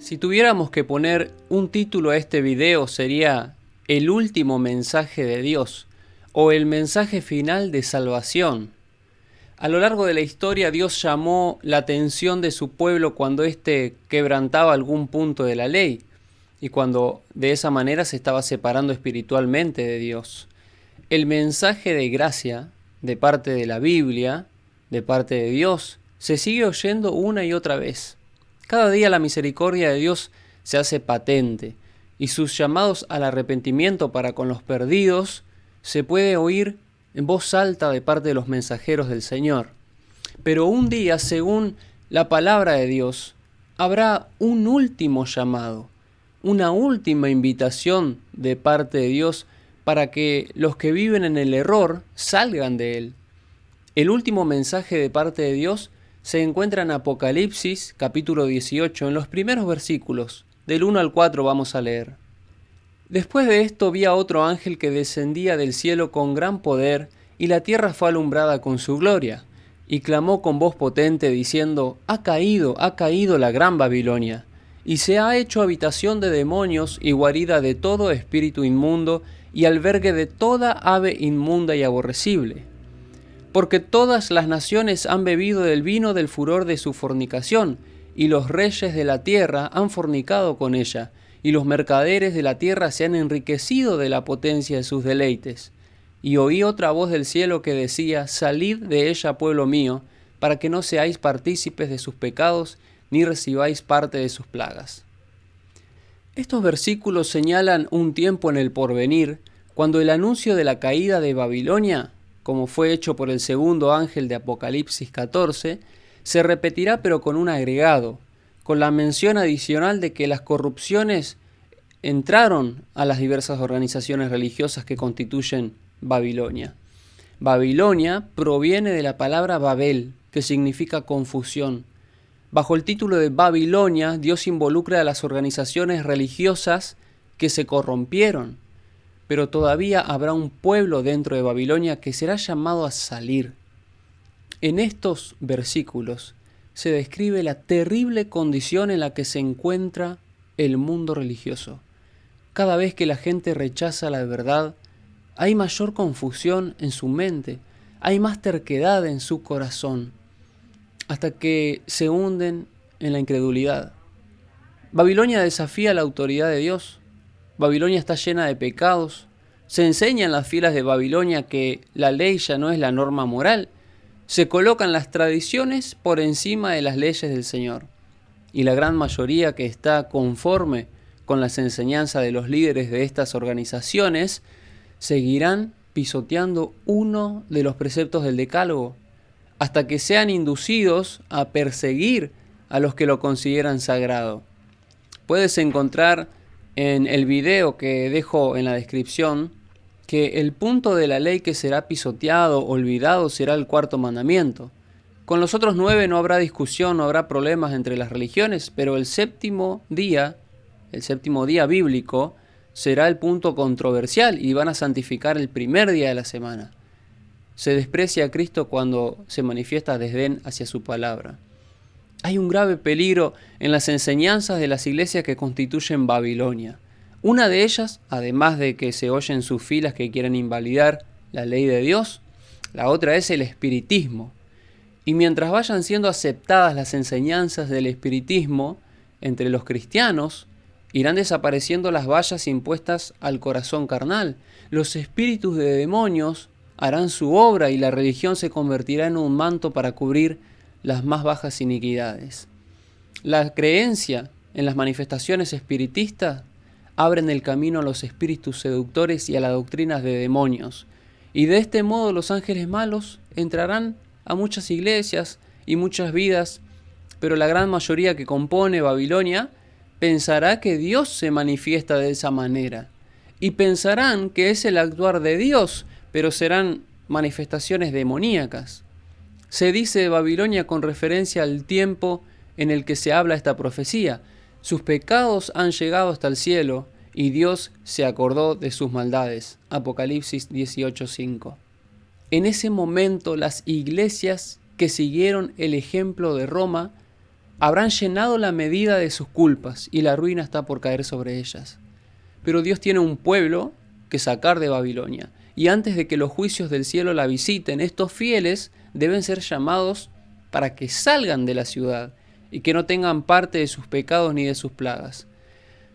Si tuviéramos que poner un título a este video sería El último mensaje de Dios o el mensaje final de salvación. A lo largo de la historia Dios llamó la atención de su pueblo cuando éste quebrantaba algún punto de la ley y cuando de esa manera se estaba separando espiritualmente de Dios. El mensaje de gracia de parte de la Biblia, de parte de Dios, se sigue oyendo una y otra vez. Cada día la misericordia de Dios se hace patente y sus llamados al arrepentimiento para con los perdidos se puede oír en voz alta de parte de los mensajeros del Señor. Pero un día, según la palabra de Dios, habrá un último llamado, una última invitación de parte de Dios para que los que viven en el error salgan de él. El último mensaje de parte de Dios se encuentra en Apocalipsis capítulo 18, en los primeros versículos. Del 1 al 4 vamos a leer. Después de esto vi a otro ángel que descendía del cielo con gran poder, y la tierra fue alumbrada con su gloria. Y clamó con voz potente, diciendo: ha caído la gran Babilonia, y se ha hecho habitación de demonios y guarida de todo espíritu inmundo, y albergue de toda ave inmunda y aborrecible. Porque todas las naciones han bebido del vino del furor de su fornicación, y los reyes de la tierra han fornicado con ella, y los mercaderes de la tierra se han enriquecido de la potencia de sus deleites. Y oí otra voz del cielo que decía: salid de ella, pueblo mío, para que no seáis partícipes de sus pecados, ni recibáis parte de sus plagas. Estos versículos señalan un tiempo en el porvenir, cuando el anuncio de la caída de Babilonia, como fue hecho por el segundo ángel de Apocalipsis 14, se repetirá pero con un agregado, con la mención adicional de que las corrupciones entraron a las diversas organizaciones religiosas que constituyen Babilonia. Babilonia proviene de la palabra Babel, que significa confusión. Bajo el título de Babilonia, Dios involucra a las organizaciones religiosas que se corrompieron, pero todavía habrá un pueblo dentro de Babilonia que será llamado a salir. En estos versículos se describe la terrible condición en la que se encuentra el mundo religioso. Cada vez que la gente rechaza la verdad, hay mayor confusión en su mente, hay más terquedad en su corazón, hasta que se hunden en la incredulidad. Babilonia desafía la autoridad de Dios. Babilonia está llena de pecados. Se enseña en las filas de Babilonia que la ley ya no es la norma moral. Se colocan las tradiciones por encima de las leyes del Señor. Y la gran mayoría que está conforme con las enseñanzas de los líderes de estas organizaciones seguirán pisoteando uno de los preceptos del Decálogo, hasta que sean inducidos a perseguir a los que lo consideran sagrado. Puedes encontrar en el video que dejo en la descripción que el punto de la ley que será pisoteado, olvidado, será el cuarto mandamiento. Con los otros 9 no habrá discusión, no habrá problemas entre las religiones, pero el séptimo día bíblico, será el punto controversial y van a santificar el primer día de la semana. Se desprecia a Cristo cuando se manifiesta desdén hacia su palabra. Hay un grave peligro en las enseñanzas de las iglesias que constituyen Babilonia. Una de ellas, además de que se oye en sus filas que quieren invalidar la ley de Dios, la otra es el espiritismo. Y mientras vayan siendo aceptadas las enseñanzas del espiritismo entre los cristianos, irán desapareciendo las vallas impuestas al corazón carnal. Los espíritus de demonios harán su obra y la religión se convertirá en un manto para cubrir las más bajas iniquidades. La creencia en las manifestaciones espiritistas abren el camino a los espíritus seductores y a las doctrinas de demonios. Y de este modo los ángeles malos entrarán a muchas iglesias y muchas vidas, pero la gran mayoría que compone Babilonia pensará que Dios se manifiesta de esa manera. Y pensarán que es el actuar de Dios, pero serán manifestaciones demoníacas. Se dice de Babilonia con referencia al tiempo en el que se habla esta profecía. Sus pecados han llegado hasta el cielo y Dios se acordó de sus maldades. Apocalipsis 18:5. En ese momento las iglesias que siguieron el ejemplo de Roma Habrán llenado la medida de sus culpas y la ruina está por caer sobre ellas. Pero Dios tiene un pueblo que sacar de Babilonia. Y antes de que los juicios del cielo la visiten, estos fieles deben ser llamados para que salgan de la ciudad y que no tengan parte de sus pecados ni de sus plagas.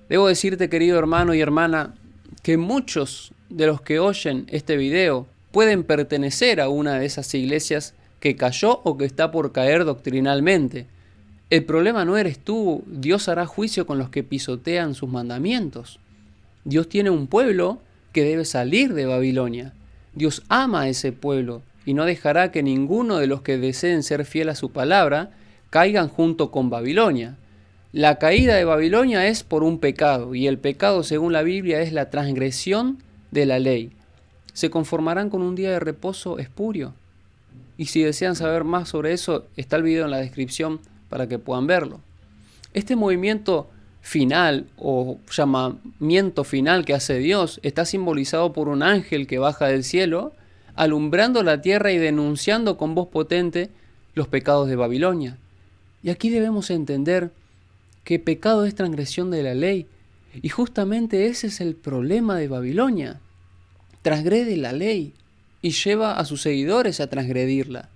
Debo decirte, querido hermano y hermana, que muchos de los que oyen este video pueden pertenecer a una de esas iglesias que cayó o que está por caer doctrinalmente. El problema no eres tú, Dios hará juicio con los que pisotean sus mandamientos. Dios tiene un pueblo que debe salir de Babilonia. Dios ama a ese pueblo y no dejará que ninguno de los que deseen ser fiel a su palabra caigan junto con Babilonia. La caída de Babilonia es por un pecado, y el pecado, según la Biblia, es la transgresión de la ley. Se conformarán con un día de reposo espurio. Y si desean saber más sobre eso, está el video en la descripción para que puedan verlo. Este movimiento final o llamamiento final que hace Dios está simbolizado por un ángel que baja del cielo, alumbrando la tierra y denunciando con voz potente los pecados de Babilonia. Y aquí debemos entender que pecado es transgresión de la ley, y justamente ese es el problema de Babilonia. Transgrede la ley y lleva a sus seguidores a transgredirla.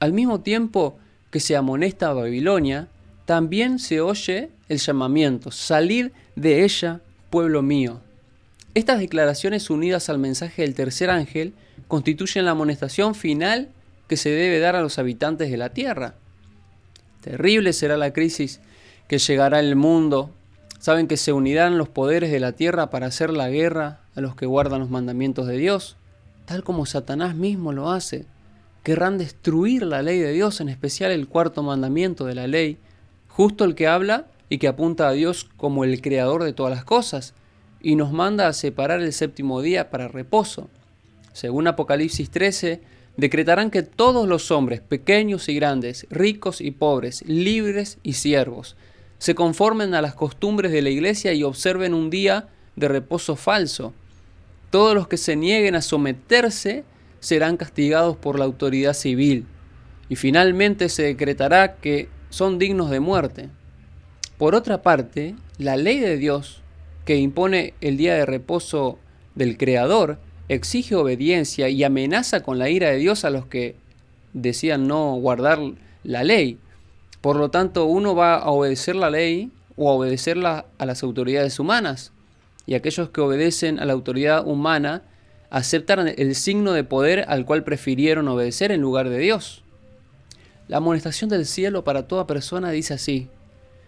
Al mismo tiempo que se amonesta a Babilonia, también se oye el llamamiento: salid de ella, pueblo mío. Estas declaraciones, unidas al mensaje del tercer ángel, constituyen la amonestación final que se debe dar a los habitantes de la tierra. Terrible será la crisis que llegará al mundo. Saben que se unirán los poderes de la tierra para hacer la guerra a los que guardan los mandamientos de Dios, tal como Satanás mismo lo hace. Querrán destruir la ley de Dios, en especial el cuarto mandamiento de la ley, justo el que habla y que apunta a Dios como el creador de todas las cosas, y nos manda a separar el séptimo día para reposo. Según Apocalipsis 13, decretarán que todos los hombres, pequeños y grandes, ricos y pobres, libres y siervos, se conformen a las costumbres de la iglesia y observen un día de reposo falso. Todos los que se nieguen a someterse serán castigados por la autoridad civil. Y finalmente se decretará que son dignos de muerte. Por otra parte, la ley de Dios, que impone el día de reposo del Creador, exige obediencia y amenaza con la ira de Dios a los que decían no guardar la ley. Por lo tanto, uno va a obedecer la ley o a obedecerla a las autoridades humanas. Y aquellos que obedecen a la autoridad humana aceptan el signo de poder al cual prefirieron obedecer en lugar de Dios. La amonestación del cielo para toda persona dice así: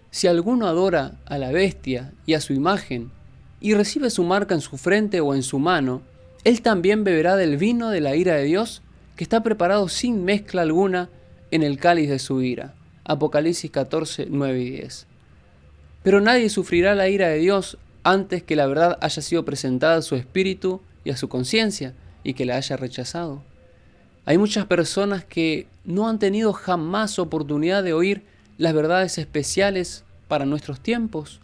si alguno adora a la bestia y a su imagen, y recibe su marca en su frente o en su mano, él también beberá del vino de la ira de Dios, que está preparado sin mezcla alguna en el cáliz de su ira. Apocalipsis 14, 9 y 10. Pero nadie sufrirá la ira de Dios antes que la verdad haya sido presentada a su espíritu y a su conciencia, y que la haya rechazado. Hay muchas personas que no han tenido jamás oportunidad de oír las verdades especiales para nuestros tiempos.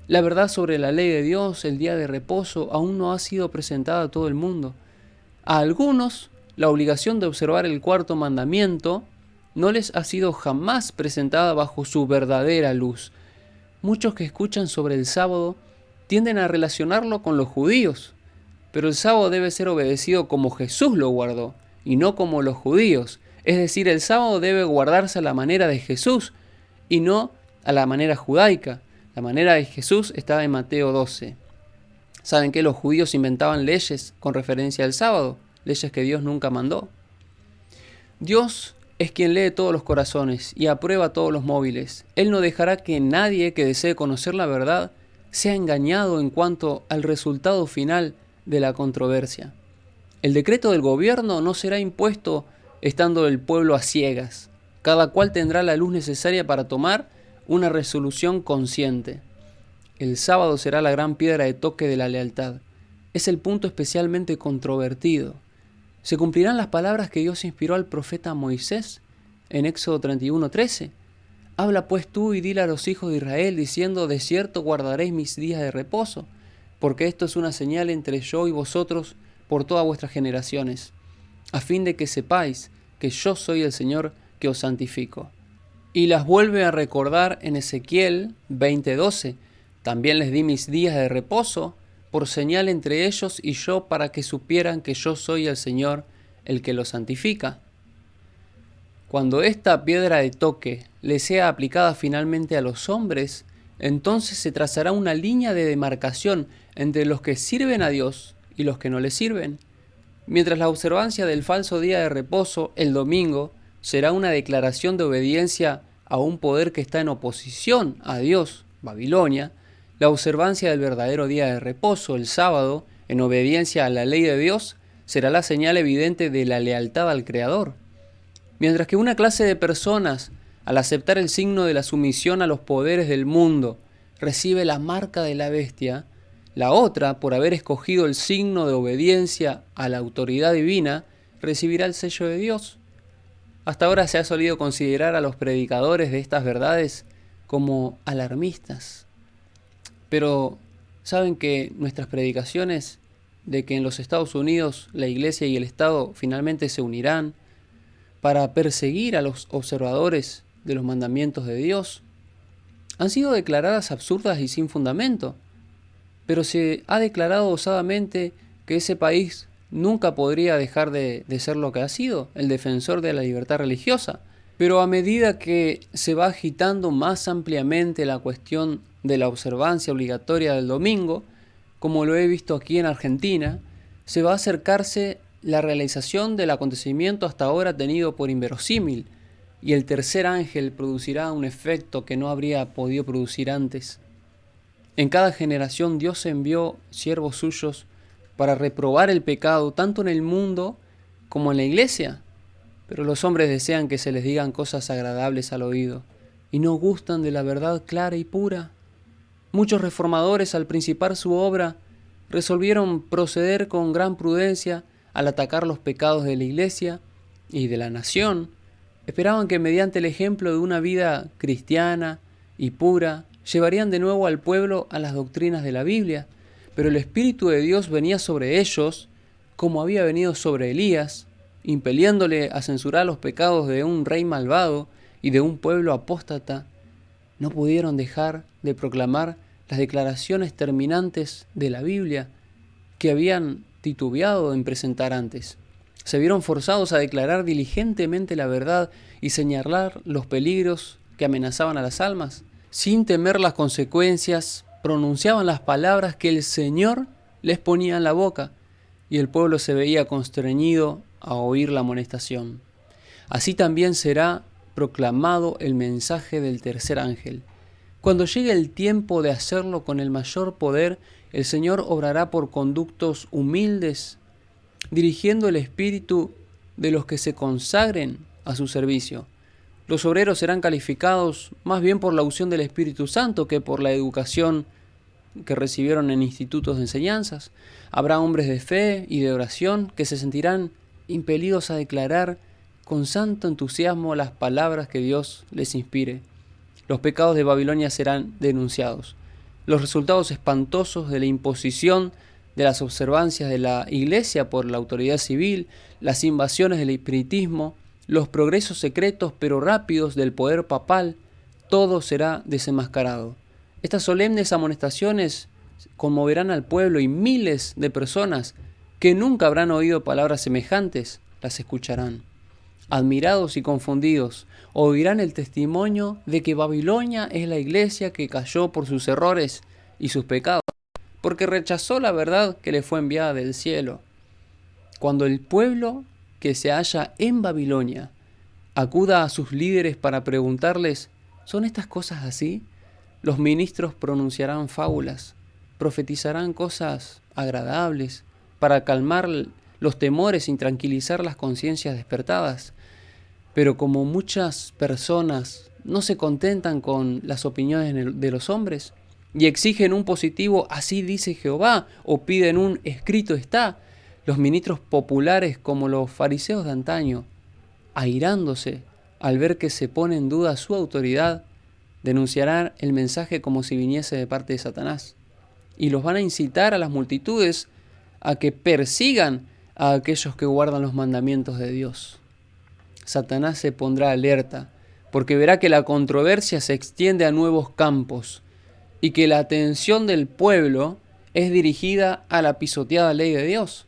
La verdad sobre la ley de Dios, el día de reposo, aún no ha sido presentada a todo el mundo. A algunos, la obligación de observar el cuarto mandamiento no les ha sido jamás presentada bajo su verdadera luz. Muchos que escuchan sobre el sábado tienden a relacionarlo con los judíos, pero el sábado debe ser obedecido como Jesús lo guardó, y no como los judíos. Es decir, el sábado debe guardarse a la manera de Jesús, y no a la manera judaica. La manera de Jesús está en Mateo 12. ¿Saben que los judíos inventaban leyes con referencia al sábado? Leyes que Dios nunca mandó. Dios es quien lee todos los corazones y aprueba todos los móviles. Él no dejará que nadie que desee conocer la verdad sea engañado en cuanto al resultado final de la controversia. El decreto del gobierno no será impuesto estando el pueblo a ciegas. Cada cual tendrá la luz necesaria para tomar una resolución consciente. El sábado será la gran piedra de toque de la lealtad. Es el punto especialmente controvertido. ¿Se cumplirán las palabras que Dios inspiró al profeta Moisés en Éxodo 31:13? Habla pues tú y dile a los hijos de Israel, diciendo: de cierto guardaréis mis días de reposo, porque esto es una señal entre yo y vosotros por todas vuestras generaciones, a fin de que sepáis que yo soy el Señor que os santifico. Y las vuelve a recordar en Ezequiel 20:12. También les di mis días de reposo por señal entre ellos y yo, para que supieran que yo soy el Señor, el que los santifica. Cuando esta piedra de toque le sea aplicada finalmente a los hombres, entonces se trazará una línea de demarcación entre los que sirven a Dios y los que no le sirven. Mientras la observancia del falso día de reposo, el domingo, será una declaración de obediencia a un poder que está en oposición a Dios, Babilonia, la observancia del verdadero día de reposo, el sábado, en obediencia a la ley de Dios, será la señal evidente de la lealtad al Creador. Mientras que una clase de personas, al aceptar el signo de la sumisión a los poderes del mundo, recibe la marca de la bestia, la otra, por haber escogido el signo de obediencia a la autoridad divina, recibirá el sello de Dios. Hasta ahora se ha solido considerar a los predicadores de estas verdades como alarmistas. Pero saben que nuestras predicaciones de que en los Estados Unidos la Iglesia y el Estado finalmente se unirán para perseguir a los observadores de los mandamientos de Dios, han sido declaradas absurdas y sin fundamento. Pero se ha declarado osadamente que ese país nunca podría dejar de ser lo que ha sido, el defensor de la libertad religiosa. Pero a medida que se va agitando más ampliamente la cuestión de la observancia obligatoria del domingo, como lo he visto aquí en Argentina, se va a acercarse la realización del acontecimiento hasta ahora tenido por inverosímil, y el tercer ángel producirá un efecto que no habría podido producir antes. En cada generación Dios envió siervos suyos para reprobar el pecado tanto en el mundo como en la iglesia. Pero los hombres desean que se les digan cosas agradables al oído y no gustan de la verdad clara y pura. Muchos reformadores, al principar su obra, resolvieron proceder con gran prudencia al atacar los pecados de la iglesia y de la nación. Esperaban que mediante el ejemplo de una vida cristiana y pura llevarían de nuevo al pueblo a las doctrinas de la Biblia, pero el Espíritu de Dios venía sobre ellos como había venido sobre Elías, impeliéndole a censurar los pecados de un rey malvado y de un pueblo apóstata. No pudieron dejar de proclamar las declaraciones terminantes de la Biblia que habían titubeado en presentar antes. Se vieron forzados a declarar diligentemente la verdad y señalar los peligros que amenazaban a las almas. Sin temer las consecuencias, pronunciaban las palabras que el Señor les ponía en la boca, y el pueblo se veía constreñido a oír la amonestación. Así también será proclamado el mensaje del tercer ángel. Cuando llegue el tiempo de hacerlo con el mayor poder, el Señor obrará por conductos humildes, dirigiendo el espíritu de los que se consagren a su servicio. Los obreros serán calificados más bien por la unción del Espíritu Santo que por la educación que recibieron en institutos de enseñanzas. Habrá hombres de fe y de oración que se sentirán impelidos a declarar con santo entusiasmo las palabras que Dios les inspire. Los pecados de Babilonia serán denunciados. Los resultados espantosos de la imposición de las observancias de la Iglesia por la autoridad civil, las invasiones del espiritismo, los progresos secretos pero rápidos del poder papal, todo será desenmascarado. Estas solemnes amonestaciones conmoverán al pueblo y miles de personas que nunca habrán oído palabras semejantes las escucharán. Admirados y confundidos, oirán el testimonio de que Babilonia es la iglesia que cayó por sus errores y sus pecados, porque rechazó la verdad que le fue enviada del cielo. Cuando el pueblo que se halla en Babilonia acuda a sus líderes para preguntarles, ¿son estas cosas así? Los ministros pronunciarán fábulas, profetizarán cosas agradables para calmar los temores y tranquilizar las conciencias despertadas. Pero como muchas personas no se contentan con las opiniones de los hombres y exigen un positivo, así dice Jehová, o piden un escrito está, los ministros populares como los fariseos de antaño, airándose al ver que se pone en duda su autoridad, denunciarán el mensaje como si viniese de parte de Satanás y los van a incitar a las multitudes a que persigan a aquellos que guardan los mandamientos de Dios. Satanás se pondrá alerta porque verá que la controversia se extiende a nuevos campos y que la atención del pueblo es dirigida a la pisoteada ley de Dios.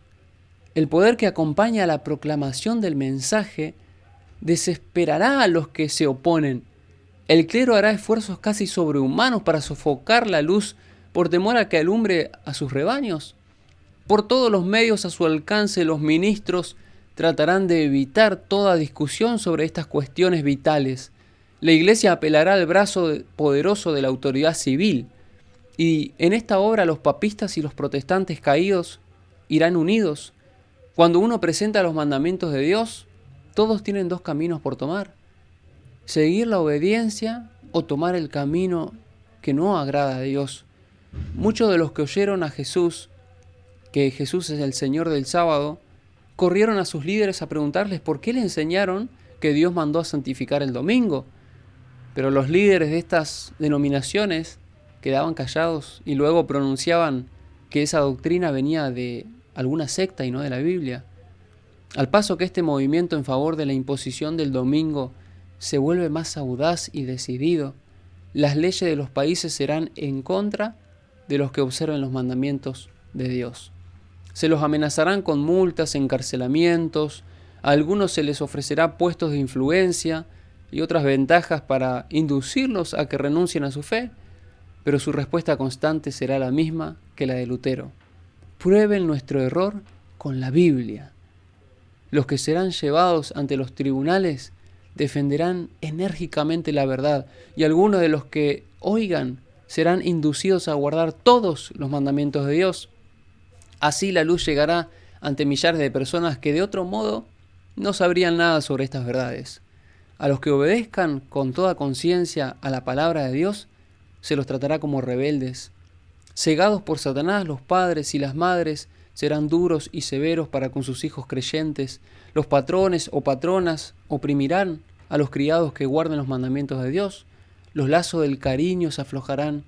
El poder que acompaña a la proclamación del mensaje desesperará a los que se oponen. El clero hará esfuerzos casi sobrehumanos para sofocar la luz por temor a que alumbre a sus rebaños. Por todos los medios a su alcance, los ministros tratarán de evitar toda discusión sobre estas cuestiones vitales. La Iglesia apelará al brazo poderoso de la autoridad civil, y en esta obra los papistas y los protestantes caídos irán unidos. Cuando uno presenta los mandamientos de Dios, todos tienen dos caminos por tomar: seguir la obediencia o tomar el camino que no agrada a Dios. Muchos de los que oyeron a Jesús, que Jesús es el Señor del sábado, corrieron a sus líderes a preguntarles por qué le enseñaron que Dios mandó a santificar el domingo. Pero los líderes de estas denominaciones quedaban callados y luego pronunciaban que esa doctrina venía de alguna secta y no de la Biblia. Al paso que este movimiento en favor de la imposición del domingo se vuelve más audaz y decidido, las leyes de los países serán en contra de los que observen los mandamientos de Dios. Se los amenazarán con multas, encarcelamientos, a algunos se les ofrecerá puestos de influencia y otras ventajas para inducirlos a que renuncien a su fe, pero su respuesta constante será la misma que la de Lutero: prueben nuestro error con la Biblia. Los que serán llevados ante los tribunales defenderán enérgicamente la verdad, y algunos de los que oigan serán inducidos a guardar todos los mandamientos de Dios. Así la luz llegará ante millares de personas que de otro modo no sabrían nada sobre estas verdades. A los que obedezcan con toda conciencia a la palabra de Dios, se los tratará como rebeldes. Cegados por Satanás, los padres y las madres serán duros y severos para con sus hijos creyentes. Los patrones o patronas oprimirán a los criados que guarden los mandamientos de Dios. Los lazos del cariño se aflojarán,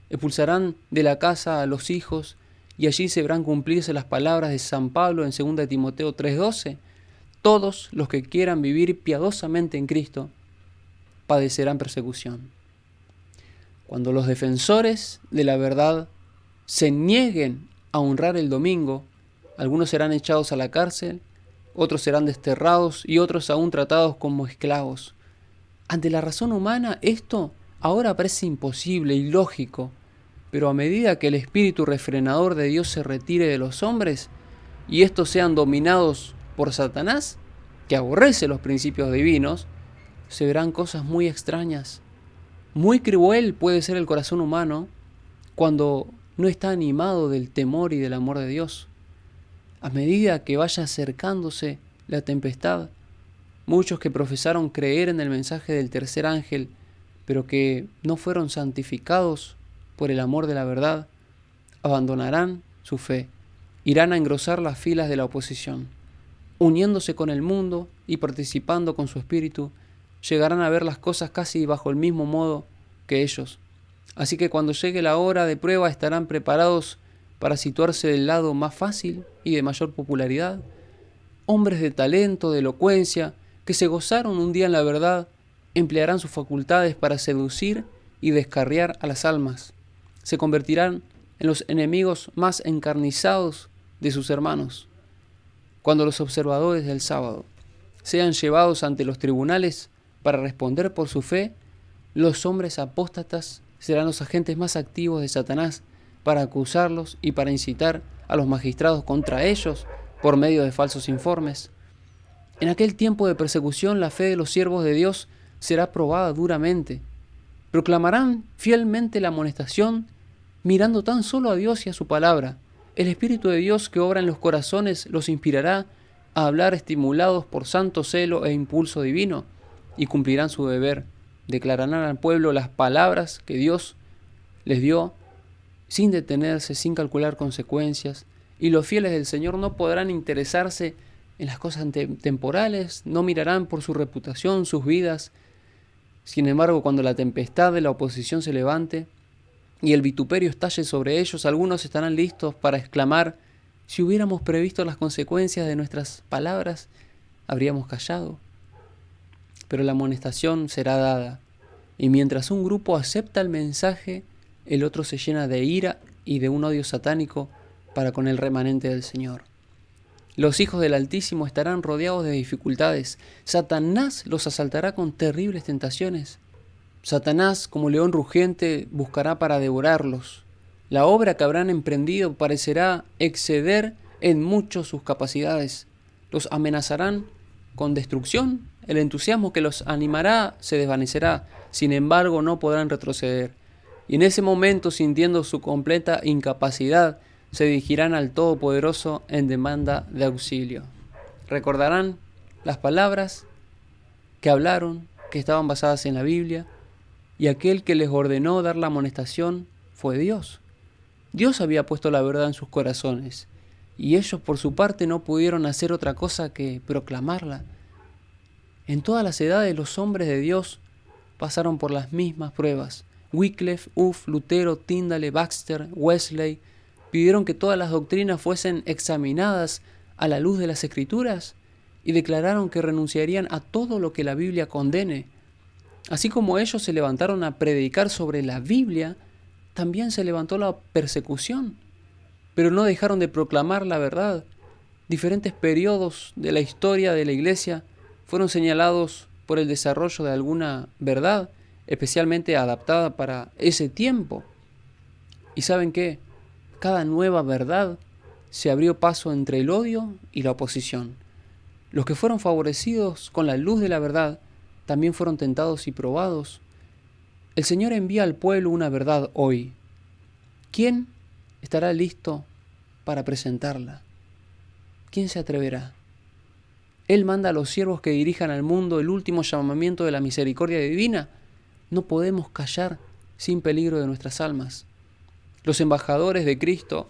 expulsarán de la casa a los hijos, y allí se verán cumplirse las palabras de San Pablo en 2 Timoteo 3:12. Todos los que quieran vivir piadosamente en Cristo padecerán persecución. Cuando los defensores de la verdad se nieguen a honrar el domingo, algunos serán echados a la cárcel, otros serán desterrados y otros aún tratados como esclavos. Ante la razón humana esto ahora parece imposible, ilógico, pero a medida que el espíritu refrenador de Dios se retire de los hombres y estos sean dominados por Satanás, que aborrece los principios divinos, se verán cosas muy extrañas. Muy cruel puede ser el corazón humano cuando no está animado del temor y del amor de Dios. A medida que vaya acercándose la tempestad, muchos que profesaron creer en el mensaje del tercer ángel, pero que no fueron santificados por el amor de la verdad, abandonarán su fe, irán a engrosar las filas de la oposición. Uniéndose con el mundo y participando con su espíritu, llegarán a ver las cosas casi bajo el mismo modo que ellos. Así que cuando llegue la hora de prueba estarán preparados para situarse del lado más fácil y de mayor popularidad. Hombres de talento, de elocuencia, que se gozaron un día en la verdad, emplearán sus facultades para seducir y descarriar a las almas. Se convertirán en los enemigos más encarnizados de sus hermanos. Cuando los observadores del sábado sean llevados ante los tribunales para responder por su fe, los hombres apóstatas serán los agentes más activos de Satanás para acusarlos y para incitar a los magistrados contra ellos por medio de falsos informes. En aquel tiempo de persecución, la fe de los siervos de Dios será probada duramente. Proclamarán fielmente la amonestación, mirando tan solo a Dios y a su palabra. El Espíritu de Dios que obra en los corazones los inspirará a hablar estimulados por santo celo e impulso divino, y cumplirán su deber. Declararán al pueblo las palabras que Dios les dio, sin detenerse, sin calcular consecuencias, y los fieles del Señor no podrán interesarse en las cosas temporales, no mirarán por su reputación, sus vidas. Sin embargo, cuando la tempestad de la oposición se levante y el vituperio estalle sobre ellos, algunos estarán listos para exclamar: si hubiéramos previsto las consecuencias de nuestras palabras, habríamos callado. pero la amonestación será dada. Y mientras un grupo acepta el mensaje, el otro se llena de ira y de un odio satánico para con el remanente del Señor. Los hijos del Altísimo estarán rodeados de dificultades. Satanás los asaltará con terribles tentaciones. Satanás, como león rugiente, buscará para devorarlos. La obra que habrán emprendido parecerá exceder en mucho sus capacidades. Los amenazarán con destrucción. El entusiasmo que los animará se desvanecerá. Sin embargo, no podrán retroceder. Y en ese momento, sintiendo su completa incapacidad, se dirigirán al Todopoderoso en demanda de auxilio. Recordarán las palabras que hablaron, que estaban basadas en la Biblia, y aquel que les ordenó dar la amonestación fue Dios. Dios había puesto la verdad en sus corazones, y ellos por su parte no pudieron hacer otra cosa que proclamarla. En todas las edades los hombres de Dios pasaron por las mismas pruebas. Wycliffe, Huff, Lutero, Tyndale, Baxter, Wesley pidieron que todas las doctrinas fuesen examinadas a la luz de las Escrituras y declararon que renunciarían a todo lo que la Biblia condene. Así como ellos se levantaron a predicar sobre la Biblia, también se levantó la persecución, pero no dejaron de proclamar la verdad. Diferentes periodos de la historia de la Iglesia fueron señalados por el desarrollo de alguna verdad, especialmente adaptada para ese tiempo. ¿Y saben qué? Cada nueva verdad se abrió paso entre el odio y la oposición. Los que fueron favorecidos con la luz de la verdad también fueron tentados y probados. El Señor envía al pueblo una verdad hoy. ¿Quién estará listo para presentarla? ¿Quién se atreverá? Él manda a los siervos que dirijan al mundo el último llamamiento de la misericordia divina. No podemos callar sin peligro de nuestras almas. Los embajadores de Cristo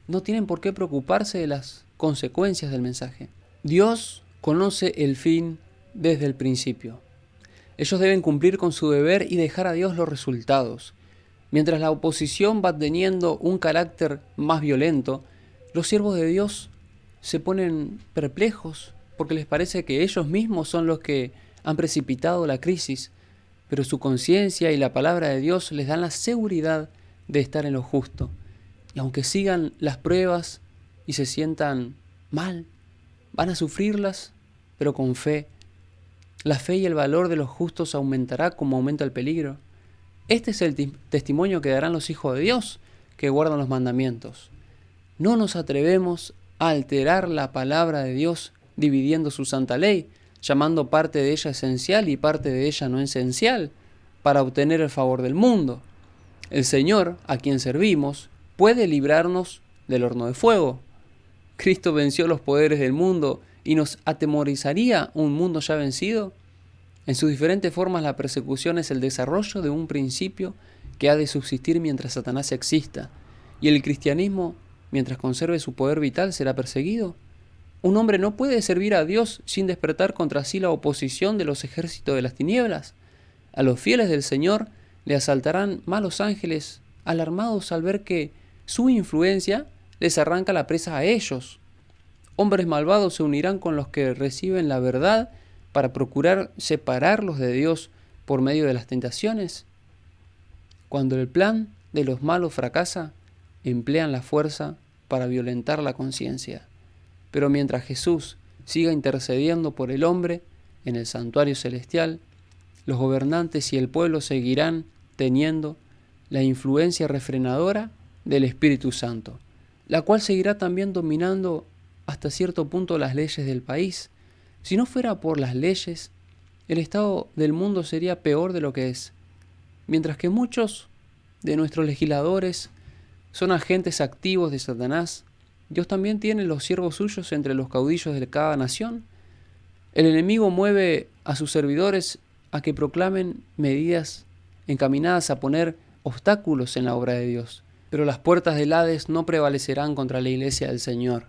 no tienen por qué preocuparse de las consecuencias del mensaje. Dios conoce el fin desde el principio. Ellos deben cumplir con su deber y dejar a Dios los resultados. Mientras la oposición va teniendo un carácter más violento, los siervos de Dios se ponen perplejos porque les parece que ellos mismos son los que han precipitado la crisis, pero su conciencia y la palabra de Dios les dan la seguridad de estar en lo justo. Y aunque sigan las pruebas y se sientan mal, van a sufrirlas, pero con fe. La fe y el valor de los justos aumentará como aumenta el peligro. Este es el testimonio que darán los hijos de Dios que guardan los mandamientos. No nos atrevemos a alterar la palabra de Dios dividiendo su santa ley, llamando parte de ella esencial y parte de ella no esencial, para obtener el favor del mundo. El Señor, a quien servimos, puede librarnos del horno de fuego. Cristo venció los poderes del mundo y nos atemorizaría un mundo ya vencido. En sus diferentes formas la persecución es el desarrollo de un principio que ha de subsistir mientras Satanás exista, y el cristianismo, mientras conserve su poder vital, será perseguido. Un hombre no puede servir a Dios sin despertar contra sí la oposición de los ejércitos de las tinieblas. A los fieles del Señor le asaltarán malos ángeles, alarmados al ver que su influencia les arranca la presa a ellos. Hombres malvados se unirán con los que reciben la verdad para procurar separarlos de Dios por medio de las tentaciones. Cuando el plan de los malos fracasa, emplean la fuerza para violentar la conciencia. Pero mientras Jesús siga intercediendo por el hombre en el santuario celestial, los gobernantes y el pueblo seguirán teniendo la influencia refrenadora del Espíritu Santo, la cual seguirá también dominando hasta cierto punto las leyes del país. Si no fuera por las leyes, el estado del mundo sería peor de lo que es. Mientras que muchos de nuestros legisladores son agentes activos de Satanás, Dios también tiene los siervos suyos entre los caudillos de cada nación. El enemigo mueve a sus servidores a que proclamen medidas encaminadas a poner obstáculos en la obra de Dios, pero las puertas del Hades no prevalecerán contra la iglesia del Señor.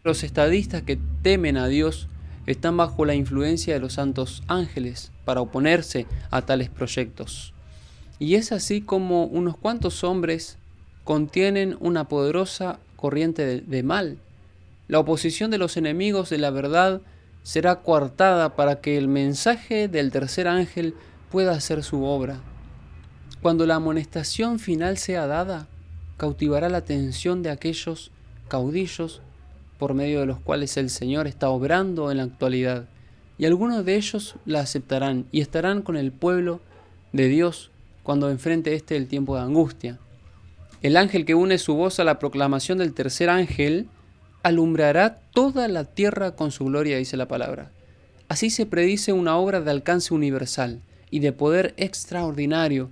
Los estadistas que temen a Dios están bajo la influencia de los santos ángeles para oponerse a tales proyectos. Y es así como unos cuantos hombres contienen una poderosa corriente de mal. La oposición de los enemigos de la verdad será coartada para que el mensaje del tercer ángel pueda hacer su obra. Cuando la amonestación final sea dada, cautivará la atención de aquellos caudillos por medio de los cuales el Señor está obrando en la actualidad, y algunos de ellos la aceptarán y estarán con el pueblo de Dios cuando enfrente el tiempo de angustia. El ángel que une su voz a la proclamación del tercer ángel alumbrará toda la tierra con su gloria, dice la palabra. Así se predice una obra de alcance universal y de poder extraordinario.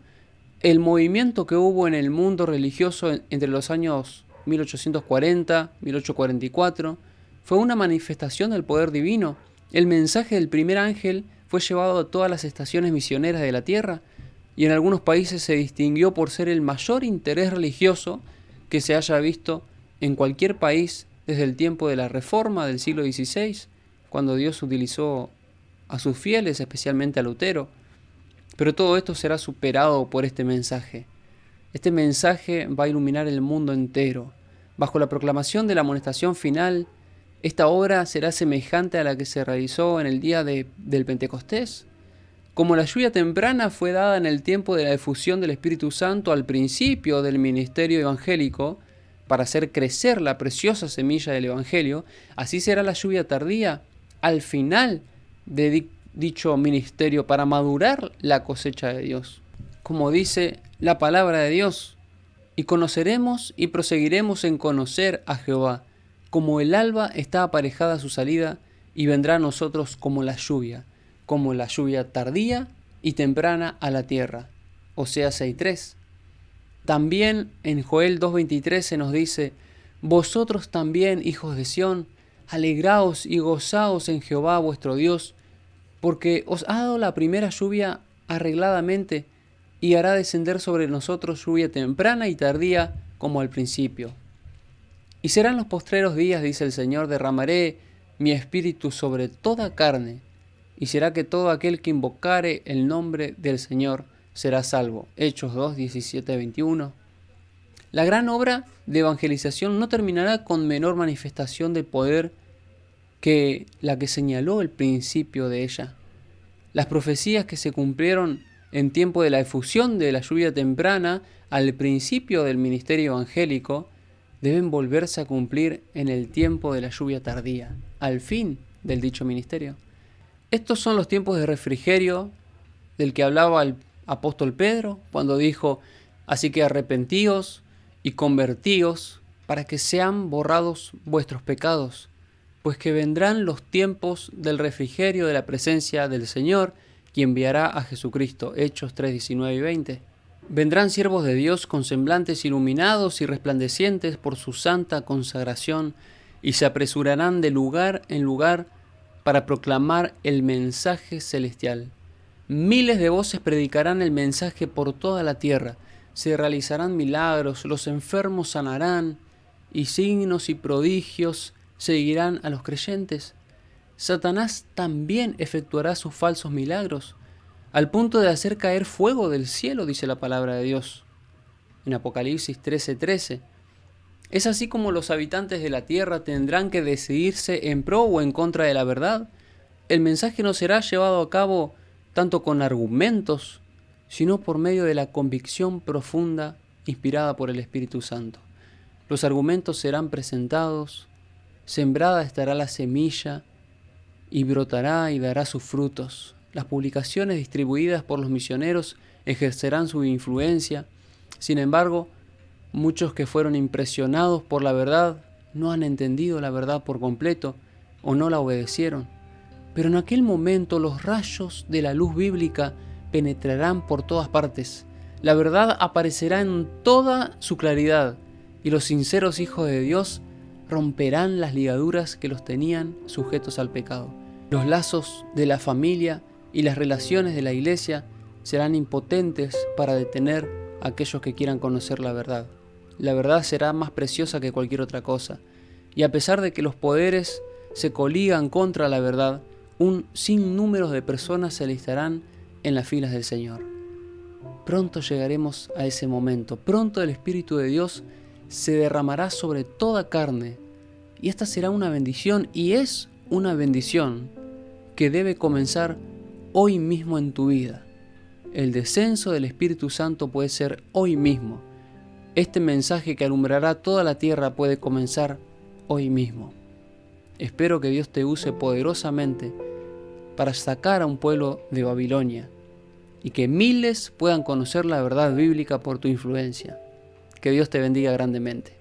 El movimiento que hubo en el mundo religioso entre los años 1840, 1844, fue una manifestación del poder divino. El mensaje del primer ángel fue llevado a todas las estaciones misioneras de la tierra y en algunos países se distinguió por ser el mayor interés religioso que se haya visto en cualquier país desde el tiempo de la Reforma del siglo XVI, cuando Dios utilizó a sus fieles, especialmente a Lutero. Pero todo esto será superado por este mensaje. Este mensaje va a iluminar el mundo entero. Bajo la proclamación de la amonestación final, esta obra será semejante a la que se realizó en el día del Pentecostés. Como la lluvia temprana fue dada en el tiempo de la efusión del Espíritu Santo al principio del ministerio evangélico, para hacer crecer la preciosa semilla del Evangelio, así será la lluvia tardía al final de dicho ministerio para madurar la cosecha de Dios. Como dice la palabra de Dios, y conoceremos y proseguiremos en conocer a Jehová, como el alba está aparejada a su salida, y vendrá a nosotros como la lluvia tardía y temprana a la tierra. Oseas 6:3. También en Joel 2:23 se nos dice: vosotros también, hijos de Sión, alegraos y gozaos en Jehová vuestro Dios, porque os ha dado la primera lluvia arregladamente, y hará descender sobre nosotros lluvia temprana y tardía como al principio. Y serán los postreros días, dice el Señor, derramaré mi espíritu sobre toda carne, y será que todo aquel que invocare el nombre del Señor será salvo. Hechos 2:17-21. La gran obra de evangelización no terminará con menor manifestación de poder que la que señaló el principio de ella. Las profecías que se cumplieron en tiempo de la efusión de la lluvia temprana al principio del ministerio evangélico deben volverse a cumplir en el tiempo de la lluvia tardía, al fin del dicho ministerio. Estos son los tiempos de refrigerio del que hablaba el apóstol Pedro cuando dijo: así que arrepentíos y convertíos para que sean borrados vuestros pecados, pues que vendrán los tiempos del refrigerio de la presencia del Señor, quien enviará a Jesucristo. Hechos 3:19-20. Vendrán siervos de Dios con semblantes iluminados y resplandecientes por su santa consagración, y se apresurarán de lugar en lugar para proclamar el mensaje celestial. Miles de voces predicarán el mensaje por toda la tierra, se realizarán milagros, los enfermos sanarán, y signos y prodigios seguirán a los creyentes. Satanás también efectuará sus falsos milagros, al punto de hacer caer fuego del cielo, dice la palabra de Dios en Apocalipsis 13:13. Es así como los habitantes de la tierra tendrán que decidirse en pro o en contra de la verdad. El mensaje no será llevado a cabo tanto con argumentos, sino por medio de la convicción profunda inspirada por el Espíritu Santo. Los argumentos serán presentados, sembrada estará la semilla, y brotará y dará sus frutos. Las publicaciones distribuidas por los misioneros ejercerán su influencia. Sin embargo, muchos que fueron impresionados por la verdad no han entendido la verdad por completo o no la obedecieron. Pero en aquel momento los rayos de la luz bíblica penetrarán por todas partes. La verdad aparecerá en toda su claridad y los sinceros hijos de Dios romperán las ligaduras que los tenían sujetos al pecado. Los lazos de la familia y las relaciones de la iglesia serán impotentes para detener a aquellos que quieran conocer la verdad. La verdad será más preciosa que cualquier otra cosa. Y a pesar de que los poderes se coligan contra la verdad, un sinnúmero de personas se alistarán en las filas del Señor. Pronto llegaremos a ese momento. Pronto el Espíritu de Dios se derramará sobre toda carne. Y esta será una bendición, y es una bendición, que debe comenzar hoy mismo en tu vida. El descenso del Espíritu Santo puede ser hoy mismo. Este mensaje que alumbrará toda la tierra puede comenzar hoy mismo. Espero que Dios te use poderosamente para sacar a un pueblo de Babilonia y que miles puedan conocer la verdad bíblica por tu influencia. Que Dios te bendiga grandemente.